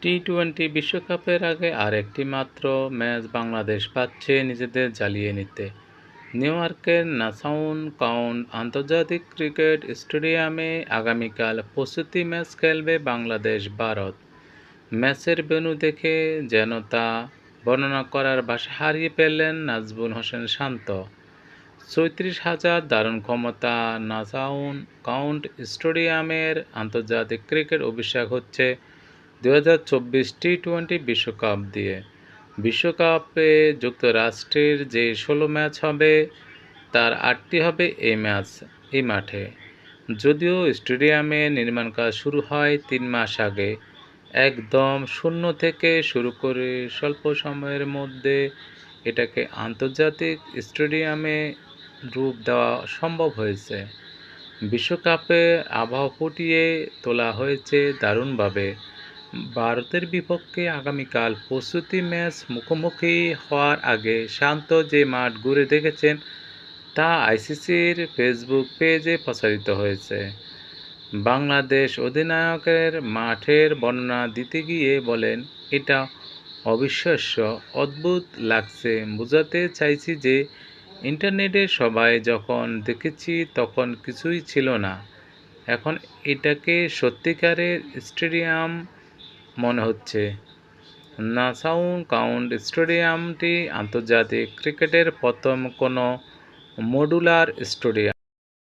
T twenty বিশ্বকাপের আগে আরেকটি মাত্র ম্যাচ বাংলাদেশ পাচ্ছে নিজেদের জ্বালিয়ে নিতে। নিউ ইয়র্কের নাসাউ কাউন্টি আন্তর্জাতিক ক্রিকেট স্টেডিয়ামে আগামীকাল প্রস্তুতি ম্যাচ খেলবে বাংলাদেশ-ভারত। ম্যাচের ভেন্যু দেখে যেন তা বর্ণনা করার ভাষা হারিয়ে ফেললেন নাজমুল হোসেন শান্ত। ৩৬,০০০ ধারণ ক্ষমতা নাসাউ কাউন্টি স্টেডিয়ামের আন্তর্জাতিক ক্রিকেট অভিষেক হচ্ছে ২০২৪ টি-টোয়েন্টি বিশ্বকাপ দিয়ে। বিশ্বকাপে যুক্তরাষ্ট্রের যে ১৬ ম্যাচ হবে তার ৮টি হবে এই মাঠে। যদিও স্টেডিয়ামের নির্মাণ কাজ শুরু হয় ৩ মাস আগে, একদম শূন্য থেকে শুরু করে স্বল্প সময়ের মধ্যে এটাকে আন্তর্জাতিক স্টেডিয়ামে রূপ দেওয়া সম্ভব হয়েছে। বিশ্বকাপে আবহাওয়া ফুটিয়ে তোলা হয়েছে দারুণভাবে। ভারতের বিপক্ষে আগামীকাল প্রস্তুতি ম্যাচ মুখোমুখি হওয়ার আগে শান্ত যে মাঠ ঘুরে দেখেছেন তা আইসিসির ফেসবুক পেজে প্রচারিত হয়েছে। বাংলাদেশ অধিনায়কের মাঠের বর্ণনা দিতে গিয়ে বলেন, এটা অবিশ্বাস্য, অদ্ভুত লাগছে। বোঝাতে চাইছি যে ইন্টারনেটে সবাই যখন দেখেছি তখন কিছুই ছিল না, এখন এটাকে সত্যিকারের স্টেডিয়াম মনে হচ্ছে। নাসাউ কাউন্টি স্টেডিয়ামটি আন্তর্জাতিক ক্রিকেটের প্রথম কোনো মডুলার স্টেডিয়াম।